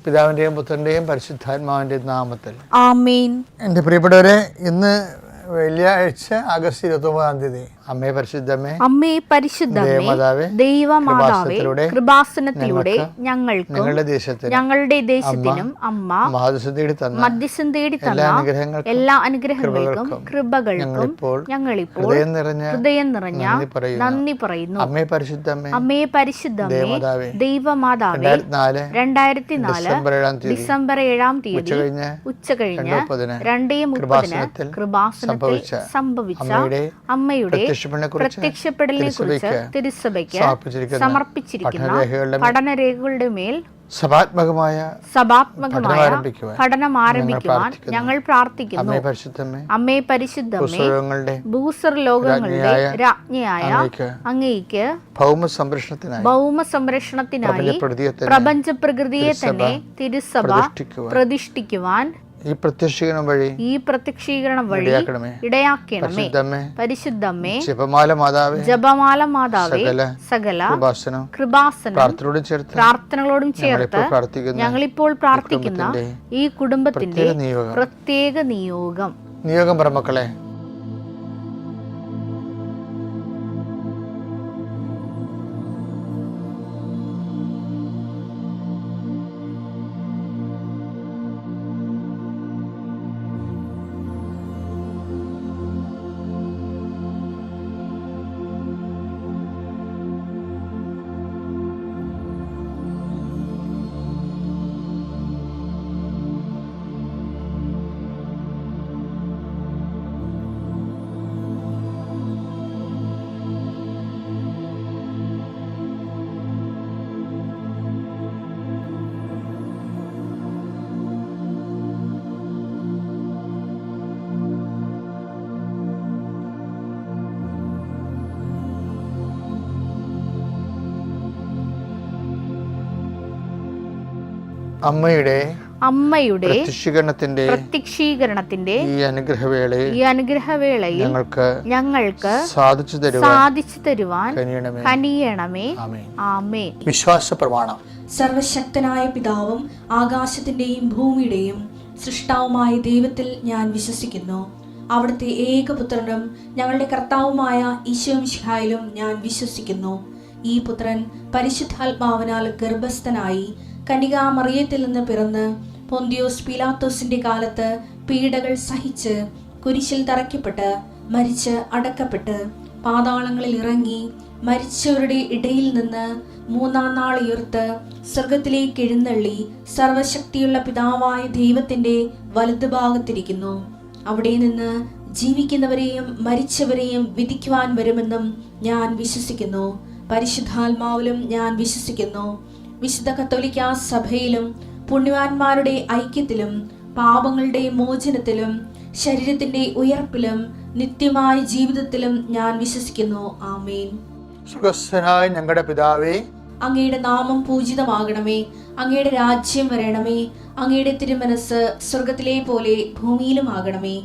പിതാവിൻ്റെയും പുത്രൻ്റെയും പരിശുദ്ധാത്മാവിൻ്റെയും നാമത്തിൽ ആമേൻ. എൻ്റെ പ്രിയപ്പെട്ടവരെ, ഇന്ന് വെള്ളിയാഴ്ച ആഗസ്റ്റ് 29 അമ്മേ പരിശുദ്ധമേ, അമ്മേ പരിശുദ്ധമേ, ദൈവമാതാവേ, കൃപാസനത്തിലൂടെ ഞങ്ങൾക്കും ഞങ്ങളുടെ ദേശത്തിനും അമ്മ മധ്യസ്ഥം തേടി തന്ന എല്ലാ അനുഗ്രഹങ്ങൾക്കും കൃപകൾക്കും ഞങ്ങളിപ്പോൾ ഹൃദയം നിറഞ്ഞ നന്ദി പറയുന്നു. അമ്മേ പരിശുദ്ധമേ, അമ്മേ പരിശുദ്ധമേ, ദൈവമാതാവേ, 2004 ഡിസംബർ 7 ഉച്ചകഴിഞ്ഞ് 2:30 കൃപാസനത്തിൽ സംഭവിച്ച അമ്മയുടെ പ്രത്യക്ഷപ്പെടലിനെ കുറിച്ച് തിരുസഭയ്ക്ക് സമർപ്പിച്ചിരിക്കുന്ന പഠനരേഖകളുടെ മേൽ സഭാത്മകമായ പഠനം ആരംഭിക്കുവാൻ ഞങ്ങൾ പ്രാർത്ഥിക്കുന്നു. അമ്മേ പരിശുദ്ധമേ, ഭൂസ്വർ ലോകങ്ങളുടെ രാജ്ഞിയായ അങ്ങേയ്ക്ക് ഭൗമ സംരക്ഷണത്തിനായി പ്രപഞ്ച പ്രകൃതിയെ തന്നെ തിരുസഭ പ്രതിഷ്ഠിക്കുവാൻ ഈ പ്രത്യക്ഷീകരണം വഴി ഇടയാക്കണമേ. പരിശുദ്ധമേ, ജപമാല മാതാവേ, സകല പ്രാർത്ഥനകളോടും ചേർത്ത് ഞങ്ങളിപ്പോൾ പ്രാർത്ഥിക്കുന്ന ഈ കുടുംബത്തിന്റെ പ്രത്യേക നിയോഗം പറമക്കളെ, അമ്മയുടെ പ്രത്യക്ഷീകരണത്തിന്റെ ഈ അനുഗ്രഹവേളയിൽ ഞങ്ങൾക്ക് സാധിച്ചു തരുവാൻ കനിയണമേ. ആമേൻ. വിശ്വാസ പ്രമാണം. സർവശക്തനായ പിതാവും ആകാശത്തിന്റെയും ഭൂമിയുടെയും സൃഷ്ടാവുമായ ദൈവത്തിൽ ഞാൻ വിശ്വസിക്കുന്നു. അവിടുത്തെ ഏകപുത്രനും ഞങ്ങളുടെ കർത്താവുമായ ഈശോമിശിഹായിലും ഞാൻ വിശ്വസിക്കുന്നു. ഈ പുത്രൻ പരിശുദ്ധാത്മാവിനാൽ ഗർഭസ്ഥനായി കന്യകാമറിയത്തിൽ നിന്ന് പിറന്ന് പൊന്തിയോസ് പീലാത്തോസിന്റെ കാലത്ത് പീഡകൾ സഹിച്ച് കുരിശിൽ തറയ്ക്കപ്പെട്ട് മരിച്ച് അടക്കപ്പെട്ട് പാതാളങ്ങളിൽ ഇറങ്ങി മരിച്ചവരുടെ ഇടയിൽ നിന്ന് 3-ാം നാൾ ഉയർത്ത് സ്വർഗത്തിലേക്ക് എഴുന്നള്ളി സർവശക്തിയുള്ള പിതാവായ ദൈവത്തിന്റെ വലതുഭാഗത്തിരിക്കുന്നു. അവിടെ നിന്ന് ജീവിക്കുന്നവരെയും മരിച്ചവരെയും വിധിക്കുവാൻ വരുമെന്നും ഞാൻ വിശ്വസിക്കുന്നു. പരിശുദ്ധാത്മാവിലും ഞാൻ വിശ്വസിക്കുന്നു. വിശുദ്ധ കത്തോലിക്കാ സഭയിലും പുണ്യവാന്മാരുടെ ഐക്യത്തിലും പാപങ്ങളുടെ മോചനത്തിലും ശരീരത്തിന്റെ ഉയർപ്പിലും നിത്യമായ ജീവിതത്തിലും ഞാൻ വിശ്വസിക്കുന്നു. ആമേൻ. സ്വർഗ്ഗസ്ഥനായ ഞങ്ങളുടെ പിതാവേ, അങ്ങയുടെ നാമം പൂജിതമാകണമേ. അങ്ങയുടെ രാജ്യം വരണമേ. അങ്ങയുടെ തിരുമനസ് സ്വർഗത്തിലെ പോലെ ഭൂമിയിലും ആകണമേ.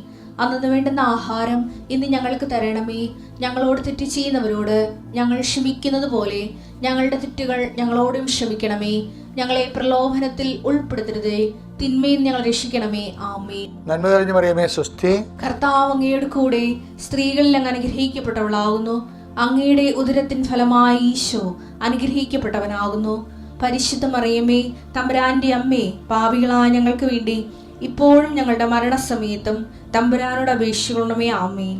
അന്നു വേണ്ടുന്ന ആഹാരം ഇന്ന് ഞങ്ങൾക്ക് തരണമേ. ഞങ്ങളോട് തെറ്റ് ചെയ്യുന്നവരോട് ഞങ്ങൾ ക്ഷമിക്കുന്നത് പോലെ ഞങ്ങളുടെ തെറ്റുകൾ ഞങ്ങളോടും ക്ഷമിക്കണമേ. ഞങ്ങളെ പ്രലോഭനത്തിൽ ഉൾപ്പെടുത്തരുതേ, തിന്മയിൽ ഞങ്ങൾ രക്ഷിക്കണമേ. ആമേൻ. നന്മ നിറഞ്ഞ മറിയമേ, സ്വസ്തി. കർത്താവ് അങ്ങയുടെ കൂടെ സ്ത്രീകളിൽ അങ്ങ് അനുഗ്രഹിക്കപ്പെട്ടവളാകുന്നു. അങ്ങയുടെ ഉദരത്തിൻ ഫലമായി ഈശോ അനുഗ്രഹിക്കപ്പെട്ടവനാകുന്നു. പരിശുദ്ധ മറിയമേ, തമ്പുരാന്റെ അമ്മേ, പാപികളായ ഞങ്ങൾക്ക് വേണ്ടി ഇപ്പോഴും ഞങ്ങളുടെ മരണസമയത്തും തമ്പുരാനോട് അപേക്ഷിക്കണമേ. ആമേൻ.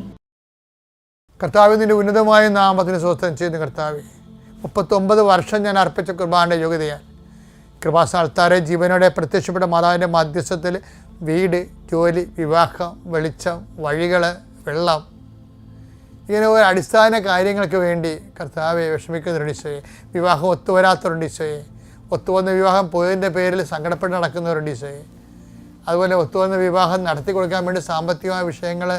കർത്താവിന്റെ ഉന്നതമായ നാമത്തിന് സ്വസ്ഥം ചെയ്യുന്ന കർത്താവെ, 39 വർഷം ഞാൻ അർപ്പിച്ച കുർബാനയുടെ യോഗ്യതയാൽ കൃപാസ്ഥാനത്താരെ ജീവനോടെ പ്രത്യക്ഷപ്പെട്ട മാതാവിൻ്റെ മധ്യസ്ഥത്തിൽ വീട്, ജോലി, വിവാഹം, വെളിച്ചം, വഴികൾ, വെള്ളം, ഇങ്ങനെ ഒരു അടിസ്ഥാന കാര്യങ്ങൾക്ക് വേണ്ടി കർത്താവെ വിഷമിക്കുന്നവരുണ്ട് ഈശോയെ. വിവാഹം ഒത്തുവരാത്തവരുണ്ട് ഈശോയെ. ഒത്തുവന്ന വിവാഹം പോയതിൻ്റെ പേരിൽ സങ്കടപ്പെട്ട് നടക്കുന്നവരുണ്ട് ഈശോയെ. അതുപോലെ ഒത്തുവന്ന വിവാഹം നടത്തി കൊടുക്കാൻ വേണ്ടി സാമ്പത്തികമായ വിഷയങ്ങളിൽ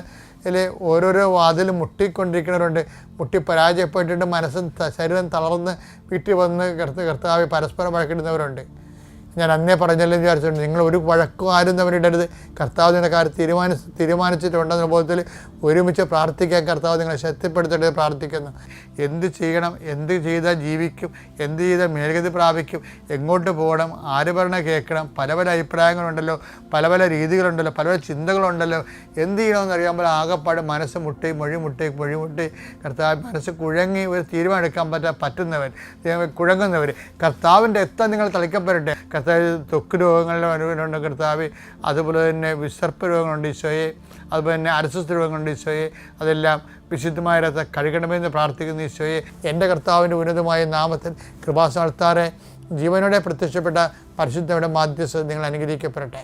ഓരോരോ വാതിലും മുട്ടിക്കൊണ്ടിരിക്കുന്നവരുണ്ട്. മുട്ടി പരാജയപ്പെട്ടിട്ട് മനസ്സും ശരീരം തളർന്ന് വീട്ടിൽ വന്ന് കർത്താവ് പരസ്പരം വഴക്കിടുന്നവരുണ്ട്. ഞാൻ അന്നേ പറഞ്ഞല്ലോ വിചാരിച്ചിട്ടുണ്ട്, നിങ്ങൾ ഒരു വഴക്കും ആരും തമ്മിലിടരുത്, കർത്താവ് നിങ്ങളുടെ കാര്യം തീരുമാനിച്ചിട്ടുണ്ടെന്ന ബോധത്തിൽ ഒരുമിച്ച് പ്രാർത്ഥിക്കാൻ കർത്താവ് നിങ്ങളെ ശക്തിപ്പെടുത്തിയിട്ട് പ്രാർത്ഥിക്കുന്നു. എന്ത് ചെയ്യണം, എന്ത് ചെയ്താൽ ജീവിക്കും, എന്ത് ചെയ്താൽ മേൽഗതി പ്രാപിക്കും, എങ്ങോട്ട് പോകണം, ആര് പറഞ്ഞാൽ കേൾക്കണം, പല പല അഭിപ്രായങ്ങളുണ്ടല്ലോ, പല പല രീതികളുണ്ടല്ലോ, പല പല ചിന്തകളുണ്ടല്ലോ. എന്ത് ചെയ്യണമെന്ന് അറിയാമ്പോൾ ആകെപ്പാട് മനസ്സ് മുട്ടി മൊഴിമുട്ടി കർത്താവ് മനസ്സ് കുഴങ്ങി ഒരു തീരുമാനം എടുക്കാൻ പറ്റുന്നവർ, കുഴങ്ങുന്നവർ, കർത്താവിൻ്റെ എത്താൻ നിങ്ങൾ തളിക്കപ്പെടട്ടെ. കർത്താവ് ത്വക്ക് രോഗങ്ങളുടെ അനുഭവമുണ്ട് കർത്താവ്, അതുപോലെ തന്നെ വിസർപ്പ രോഗങ്ങളുണ്ട് ഈശോയെ, അതുപോലെ തന്നെ അരസ്വസ്ഥ രോഗങ്ങളുണ്ട് ഈശോയെ, അതെല്ലാം വിശുദ്ധമായ രക്തം കഴുകണമെന്ന് പ്രാർത്ഥിക്കുന്ന ഈശോയെ, എൻ്റെ കർത്താവിൻ്റെ ഉന്നതമായ നാമത്തിൽ കൃപാസനത്താറെ ജീവനോടെ പ്രത്യക്ഷപ്പെട്ട പരിശുദ്ധയുടെ മാധ്യസ്ഥത നിങ്ങൾ അനുഗ്രഹിക്കപ്പെടട്ടെ.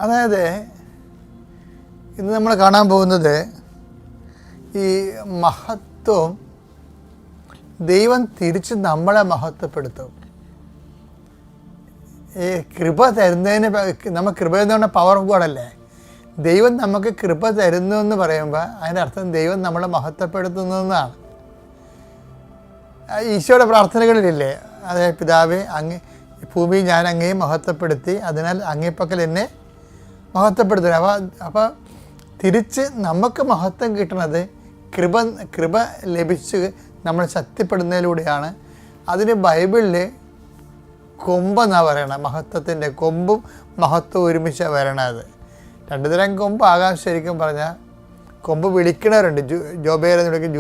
അതായത് ഇന്ന് നമ്മൾ കാണാൻ പോകുന്നത് ഈ മഹത്വം, ദൈവം തിരിച്ച് നമ്മളെ മഹത്വപ്പെടുത്തും. ഈ കൃപ തരുന്നതിന് നമ്മൾ കൃപ എന്ന് പറഞ്ഞാൽ പവർ ഓഫ് ഗോഡല്ലേ. ദൈവം നമുക്ക് കൃപ തരുന്നു എന്ന് പറയുമ്പോൾ അതിൻ്റെ അർത്ഥം ദൈവം നമ്മളെ മഹത്വപ്പെടുത്തുന്നതെന്നാണ്. ഈശോയുടെ പ്രാർത്ഥനകളിലില്ലേ, അതായത് പിതാവേ അങ്ങ് ഭൂമി ഞാൻ അങ്ങേ മഹത്വപ്പെടുത്തി, അതിനാൽ അങ്ങേപ്പക്കൽ എന്നെ മഹത്വപ്പെടുത്തുക. അപ്പോൾ തിരിച്ച് നമുക്ക് മഹത്വം കിട്ടുന്നത് കൃപ ലഭിച്ച് നമ്മൾ ശക്തിപ്പെടുന്നതിലൂടെയാണ്. അതിന് ബൈബിളിൽ കൊമ്പെന്നാണ് പറയണത്. മഹത്വത്തിൻ്റെ കൊമ്പും മഹത്വം ഒരുമിച്ചാണ് വരണത്. രണ്ടു തരം കൊമ്പാകാം. ശരിക്കും പറഞ്ഞാൽ കൊമ്പ് വിളിക്കുന്നവരുണ്ട്, ജോബേരെന്ന് വിളിക്കും,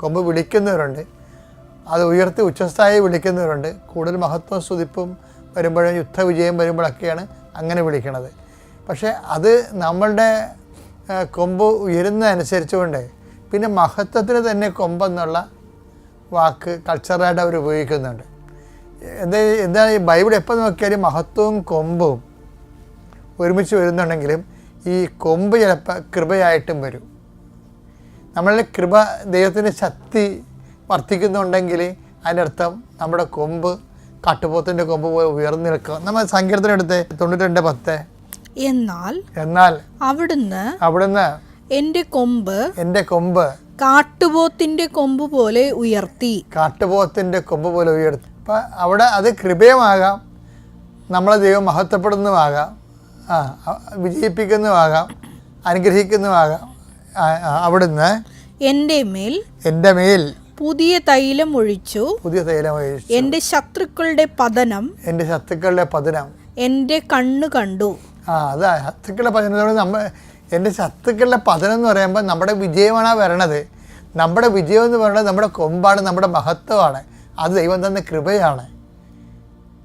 കൊമ്പ് വിളിക്കുന്നവരുണ്ട്, അത് ഉയർത്തി ഉച്ചസ്ഥായി വിളിക്കുന്നവരുണ്ട്. കൂടുതൽ മഹത്വം സ്തുതിപ്പും വരുമ്പോഴും യുദ്ധവിജയം വരുമ്പോഴൊക്കെയാണ് അങ്ങനെ വിളിക്കണത്. പക്ഷേ അത് നമ്മളുടെ കൊമ്പ് ഉയരുന്നതനുസരിച്ചുകൊണ്ട് പിന്നെ മഹത്വത്തിന് തന്നെ കൊമ്പെന്നുള്ള വാക്ക് കൾച്ചറായിട്ട് അവർ ഉപയോഗിക്കുന്നുണ്ട്. എന്താണ് ഈ ബൈബിൾ എപ്പോൾ നോക്കിയാലും മഹത്വവും കൊമ്പും ഒരുമിച്ച് വരുന്നുണ്ടെങ്കിലും ഈ കൊമ്പ് ചിലപ്പോൾ കൃപയായിട്ടും വരും. നമ്മളുടെ കൃപ ദൈവത്തിൻ്റെ ശക്തി വർദ്ധിക്കുന്നുണ്ടെങ്കിൽ അതിൻ്റെ അർത്ഥം നമ്മുടെ കൊമ്പ് കാട്ടുപോത്തിൻ്റെ കൊമ്പ് പോലെ ഉയർന്നു നിൽക്കുക. നമ്മൾ സങ്കീർത്തനം എടുത്ത് 92:10, എന്നാൽ അവിടുന്ന് എൻ്റെ കൊമ്പ് കാട്ടുപോത്തിന്റെ കൊമ്പ് പോലെ ഉയർത്തി. അപ്പം അവിടെ അത് കൃപയുമാകാം, നമ്മളെ ദൈവം മഹത്വപ്പെടുന്നതുമാകാം, വിജയിപ്പിക്കുന്നതുമാകാം, അനുഗ്രഹിക്കുന്നതുമാകാം. അവിടുന്ന് എൻ്റെ മേൽ പുതിയ തൈലം ഒഴിച്ചു. എൻ്റെ ശത്രുക്കളുടെ പതനം എൻ്റെ കണ്ണു കണ്ടു. അതാ ശത്രുക്കളുടെ പതനത്തോട് എൻ്റെ ശത്രുക്കളുടെ പതനം എന്ന് പറയുമ്പോൾ നമ്മുടെ വിജയമാണ് വരണത്. നമ്മുടെ വിജയം എന്ന് പറയുന്നത് നമ്മുടെ കൊമ്പാണ്, നമ്മുടെ മഹത്വമാണ്, അത് ദൈവം തന്ന കൃപയാണ്.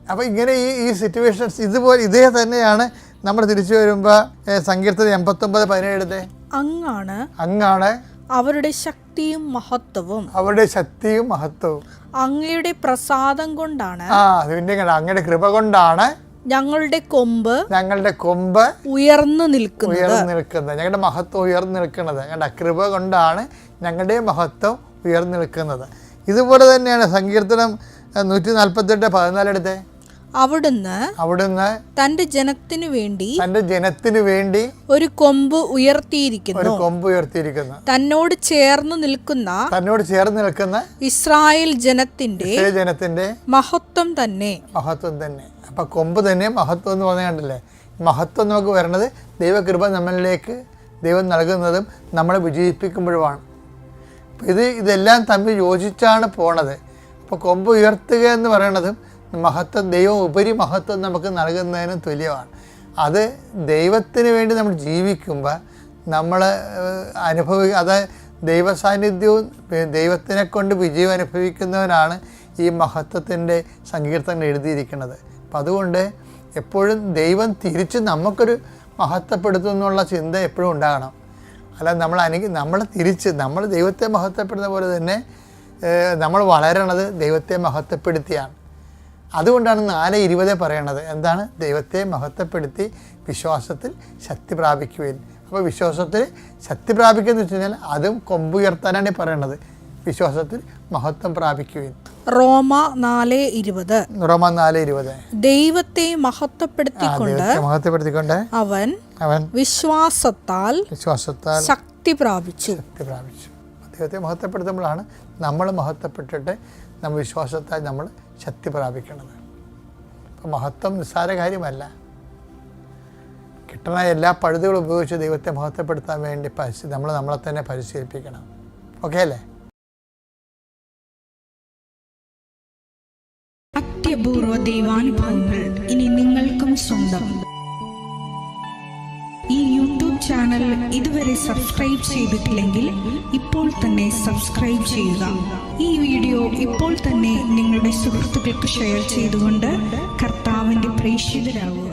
അപ്പോൾ ഇങ്ങനെ ഈ സിറ്റുവേഷൻസ് ഇതേ തന്നെയാണ് നമ്മൾ തിരിച്ചു വരുമ്പോൾ സങ്കീർത്തനം 89:17 അങ്ങാണ് അവരുടെ ശക്തിയും മഹത്വവും അങ്ങയുടെ പ്രസാദം കൊണ്ടാണ്, അങ്ങയുടെ കൃപ കൊണ്ടാണ് ഞങ്ങളുടെ കൊമ്പ് ഉയർന്നു നിൽക്കുന്നത്, ഞങ്ങളുടെ മഹത്വം ഉയർന്നു നിൽക്കുന്നത്. ഞങ്ങളുടെ കൃപ കൊണ്ടാണ് ഞങ്ങളുടെ മഹത്വം ഉയർന്നു നിൽക്കുന്നത്. ഇതുപോലെ തന്നെയാണ് സങ്കീർത്തനം 148:14 എടുത്തേ. അവിടുന്ന് തന്റെ ജനത്തിനു വേണ്ടി ഒരു കൊമ്പ് ഉയർത്തിയിരിക്കുന്നു. തന്നോട് ചേർന്ന് നിൽക്കുന്ന ഇസ്രായേൽ ജനത്തിന്റെ മഹത്വം തന്നെ. അപ്പം കൊമ്പ് തന്നെ മഹത്വം എന്ന് പറഞ്ഞാൽ കണ്ടില്ലേ, മഹത്വം നമുക്ക് വരണത് ദൈവകൃപ നമ്മളിലേക്ക് ദൈവം നൽകുന്നതും നമ്മളെ വിജയിപ്പിക്കുമ്പോഴുമാണ്. ഇതെല്ലാം തമ്മിൽ യോജിച്ചാണ് പോണത്. അപ്പോൾ കൊമ്പ് ഉയർത്തുക എന്ന് പറയണതും മഹത്വം, ദൈവം ഉപരി മഹത്വം നമുക്ക് നൽകുന്നതിനും തുല്യമാണ്. അത് ദൈവത്തിന് വേണ്ടി നമ്മൾ ജീവിക്കുമ്പോൾ നമ്മൾ അത് ദൈവസാന്നിധ്യവും ദൈവത്തിനെ കൊണ്ട് വിജയം അനുഭവിക്കുന്നവനാണ് ഈ മഹത്വത്തിൻ്റെ സങ്കീർത്തനം എഴുതിയിരിക്കുന്നത്. അപ്പം അതുകൊണ്ട് എപ്പോഴും ദൈവം തിരിച്ച് നമുക്കൊരു മഹത്വപ്പെടുത്തുന്നുള്ള ചിന്ത എപ്പോഴും ഉണ്ടാകണം. അല്ല നമ്മൾ ദൈവത്തെ മഹത്വപ്പെടുന്ന പോലെ തന്നെ നമ്മൾ വളരണത് ദൈവത്തെ മഹത്വപ്പെടുത്തിയാണ്. അതുകൊണ്ടാണ് 4:20 പറയണത്. എന്താണ്? ദൈവത്തെ മഹത്വപ്പെടുത്തി വിശ്വാസത്തിൽ ശക്തി പ്രാപിക്കുകയും. അപ്പോൾ വിശ്വാസത്തിൽ ശക്തി പ്രാപിക്കുക എന്ന് വെച്ച് കഴിഞ്ഞാൽ അതും കൊമ്പുയർത്താനാണ് പറയണത്. വിശ്വാസത്തിൽ മഹത്വം പ്രാപിക്കുകയും. റോമ 4:20 ദൈവത്തെ മഹത്വപ്പെടുത്തിക്കൊണ്ട് അവൻ വിശ്വാസത്താൽ ശക്തി പ്രാപിച്ചു. ദൈവത്തെ മഹത്വപ്പെടുത്തുമ്പോഴാണ് നമ്മൾ മഹത്വപ്പെട്ടിട്ട് നമ്മൾ വിശ്വാസത്താൽ നമ്മൾ ശക്തി പ്രാപിക്കുന്നത്. അപ്പം മഹത്വം നിസ്സാര കാര്യമല്ല. കിട്ടുന്ന എല്ലാ പഴുതുകളും ഉപയോഗിച്ച് ദൈവത്തെ മഹത്വപ്പെടുത്താൻ വേണ്ടി നമ്മളെ തന്നെ പരിശീലിപ്പിക്കണം. ഓക്കെ അല്ലേ? അത്യപൂർവ ദൈവാനുഭവങ്ങൾ ഇനി നിങ്ങൾക്കും സ്വന്തം. ഈ യൂട്യൂബ് ചാനൽ ഇതുവരെ സബ്സ്ക്രൈബ് ചെയ്തിട്ടില്ലെങ്കിൽ ഇപ്പോൾ തന്നെ സബ്സ്ക്രൈബ് ചെയ്യുക. ഈ വീഡിയോ ഇപ്പോൾ തന്നെ നിങ്ങളുടെ സുഹൃത്തുക്കൾക്ക് ഷെയർ ചെയ്തുകൊണ്ട് കർത്താവിൻ്റെ പ്രേക്ഷിതരാകുക.